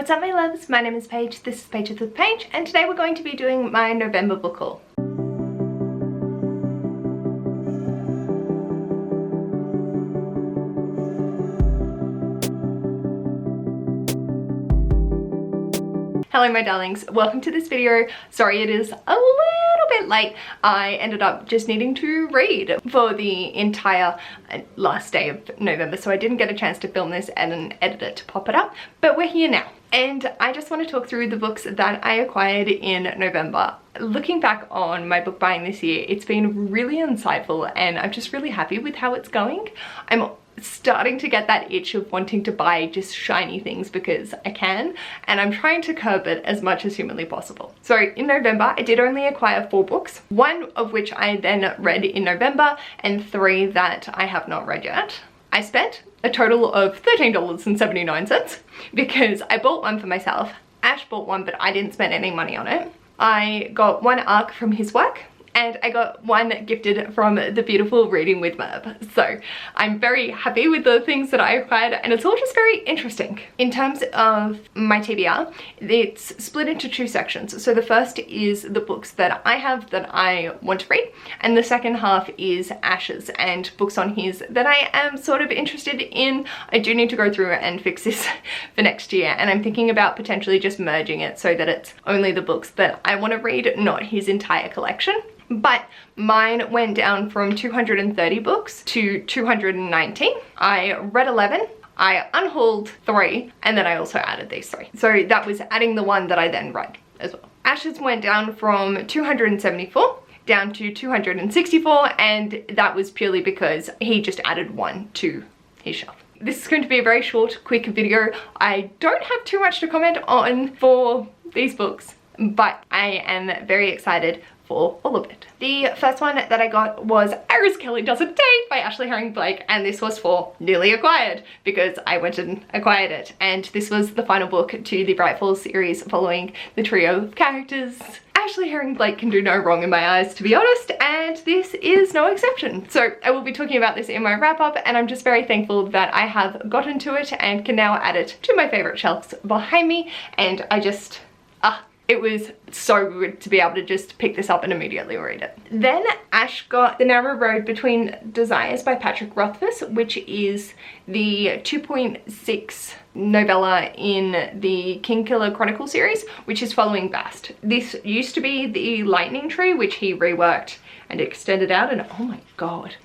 What's up my loves, my name is Paige, this is Paige with the Paige, and today we're going to be doing my November book haul. Hello my darlings, welcome to this video. Sorry it is a little bit late. I ended up just needing to read for the entire last day of November, so I didn't get a chance to film this and then edit it to pop it up, but we're here now. And I just want to talk through the books that I acquired in November. Looking back on my book buying this year, it's been really insightful and I'm just really happy with how it's going. I'm starting to get that itch of wanting to buy just shiny things because I can, and I'm trying to curb it as much as humanly possible. So in November I did only acquire 4 books, 1 of which I then read in November and 3 that I have not read yet. I spent a total of $13.79 because I bought one for myself, Ash bought one but I didn't spend any money on it. I got 1 ARC from his work, and I got 1 gifted from the beautiful Reading with Merv. So I'm very happy with the things that I acquired, and it's all just very interesting. In terms of my TBR, it's split into 2 sections. So the first is the books that I have that I want to read, and the second half is Ash's and books on his that I am sort of interested in. I do need to go through and fix this for next year, and I'm thinking about potentially just merging it so that it's only the books that I want to read, not his entire collection. But mine went down from 230 books to 219. I read 11, I unhauled 3, and then I also added these 3. So that was adding the 1 that I then read as well. Ash's went down from 274 down to 264, and that was purely because he just added 1 to his shelf. This is going to be a very short, quick video. I don't have too much to comment on for these books, but I am very excited for all of it. The first one that I got was Iris Kelly Does a Date by Ashley Herring Blake, and this was for Newly Acquired because I went and acquired it, and this was the final book to the Bright Falls series following the trio of characters. Ashley Herring Blake can do no wrong in my eyes, to be honest, and this is no exception. So I will be talking about this in my wrap up, and I'm just very thankful that I have gotten to it and can now add it to my favorite shelves behind me, and I just, it was so good to be able to just pick this up and immediately read it. Then Ash got The Narrow Road Between Desires by Patrick Rothfuss, which is the 2.6 novella in the Kingkiller Chronicle series, which is following Bast. This used to be the Lightning Tree, which he reworked and extended out, and oh my god,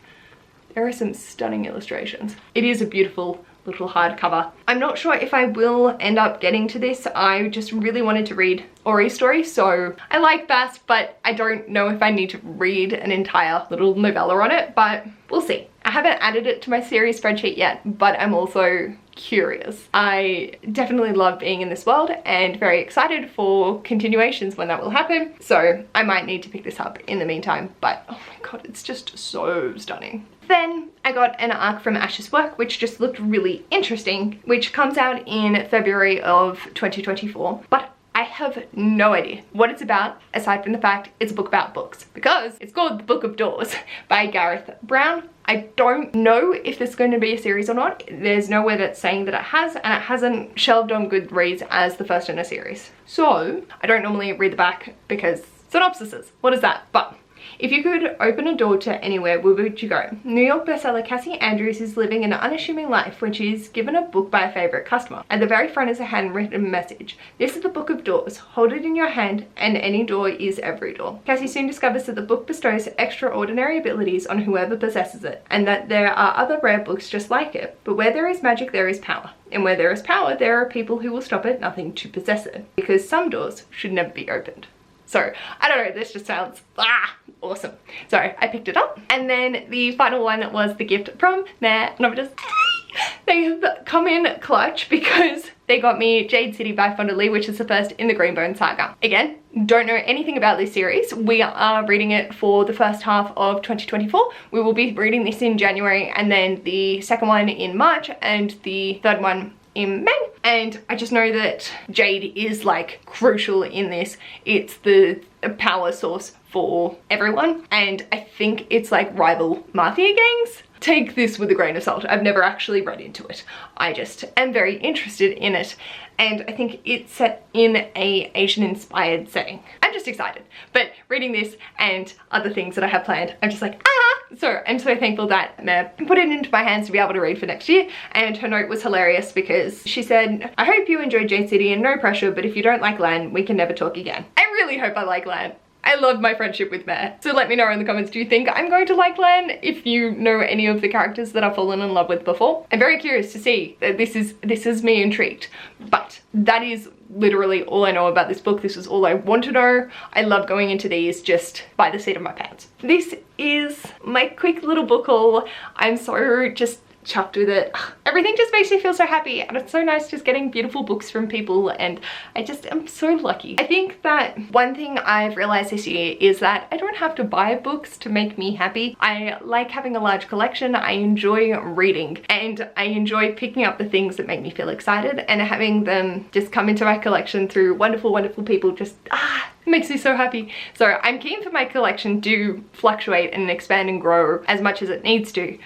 there are some stunning illustrations. It is a beautiful little hardcover. I'm not sure if I will end up getting to this. I just really wanted to read Ori's story, so I like Bast, but I don't know if I need to read an entire little novella on it, but we'll see. I haven't added it to my series spreadsheet yet, but I'm also curious. I definitely love being in this world and very excited for continuations when that will happen, so I might need to pick this up in the meantime, but oh my god, it's just so stunning. Then I got an ARC from Ash's work, which just looked really interesting, which comes out in February of 2024, but I have no idea what it's about aside from the fact it's a book about books, because it's called The Book of Doors by Gareth Brown. I don't know if this is going to be a series or not. There's nowhere that's saying that it has, and it hasn't shelved on Goodreads as the first in a series. So I don't normally read the back because synopsises, what is that? But if you could open a door to anywhere, where would you go? New York bestseller Cassie Andrews is living an unassuming life when she's given a book by a favorite customer. At the very front is a handwritten message. This is the Book of Doors. Hold it in your hand, and any door is every door. Cassie soon discovers that the book bestows extraordinary abilities on whoever possesses it, and that there are other rare books just like it. But where there is magic, there is power. And where there is power, there are people who will stop at nothing to possess it. Because some doors should never be opened. So, I don't know, this just sounds awesome. So I picked it up, and then the final one was the gift from their novelists. They have come in clutch because they got me Jade City by Fonda Lee, which is the first in the Greenbone saga. Again, don't know anything about this series. We are reading it for the first half of 2024. We will be reading this in January, and then the second one in March, and the third one in May. And I just know that Jade is like crucial in this. It's the power source for everyone, and I think it's like rival mafia gangs take this with a grain of salt. I've never actually read into it. I just am very interested in it, and I think it's set in a Asian inspired setting. I'm just excited. But reading this and other things that I have planned, I'm just like, ah! So I'm so thankful that Meh put it into my hands to be able to read for next year. And her note was hilarious because she said, I hope you enjoyed Jade City and no pressure, but if you don't like Lan, we can never talk again. I really hope I like Lan. I love my friendship with Meh. So let me know in the comments, do you think I'm going to like Lan if you know any of the characters that I've fallen in love with before? I'm very curious to see. This is me intrigued. But that is literally all I know about this book. This is all I want to know. I love going into these just by the seat of my pants. This is my quick little book haul. I'm so just chuffed with it. Everything just makes me feel so happy, and it's so nice just getting beautiful books from people, and I just am so lucky. I think that one thing I've realized this year is that I don't have to buy books to make me happy. I like having a large collection. I enjoy reading, and I enjoy picking up the things that make me feel excited, and having them just come into my collection through wonderful, wonderful people just it makes me so happy. So I'm keen for my collection to fluctuate and expand and grow as much as it needs to,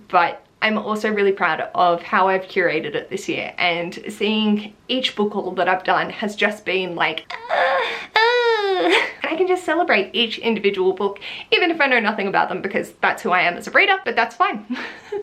but I'm also really proud of how I've curated it this year, and seeing each book haul that I've done has just been like, and I can just celebrate each individual book, even if I know nothing about them, because that's who I am as a reader, but that's fine.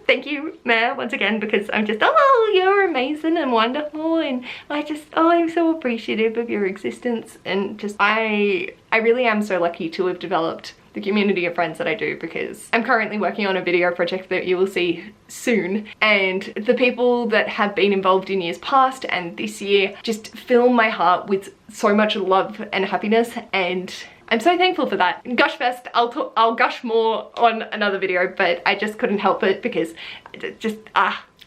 Thank you, Meh, once again, because I'm just, oh, you're amazing and wonderful, and I'm so appreciative of your existence, and just, I really am so lucky to have developed the community of friends that I do, because I'm currently working on a video project that you will see soon, and the people that have been involved in years past and this year just fill my heart with so much love and happiness, and I'm so thankful for that. Gush fest, I'll gush more on another video, but I just couldn't help it because it just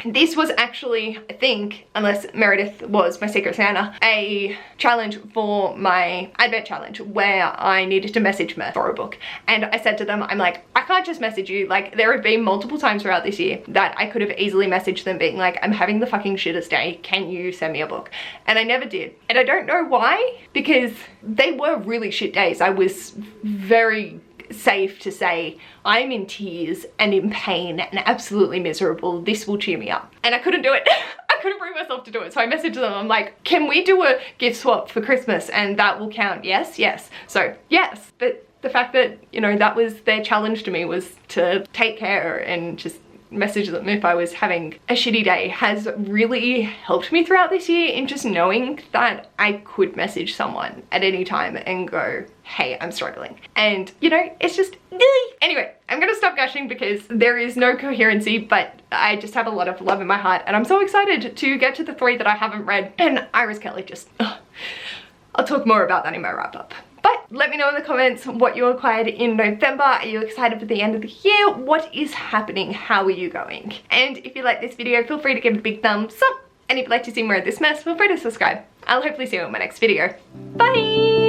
this was actually, I think, unless Meredith was my Secret Santa, a challenge for my Advent challenge where I needed to message Meh for a book. And I said to them, I'm like, I can't just message you. Like, there have been multiple times throughout this year that I could have easily messaged them being like, I'm having the fucking shittest day. Can you send me a book? And I never did. And I don't know why, because they were really shit days. I was very safe to say I'm in tears and in pain and absolutely miserable. This will cheer me up. And I couldn't do it. I couldn't bring myself to do it. So I messaged them. I'm like, can we do a gift swap for Christmas and that will count? Yes, yes. So yes, but the fact that, you know, that was their challenge to me, was to take care and just message them if I was having a shitty day, has really helped me throughout this year, in just knowing that I could message someone at any time and go, hey, I'm struggling. And you know, it's just, anyway, I'm gonna stop gushing because there is no coherency, but I just have a lot of love in my heart, and I'm so excited to get to the 3 that I haven't read. And Iris Kelly, just, I'll talk more about that in my wrap up. But let me know in the comments what you acquired in November. Are you excited for the end of the year? What is happening? How are you going? And if you like this video, feel free to give it a big thumbs up. And if you'd like to see more of this mess, feel free to subscribe. I'll hopefully see you in my next video. Bye!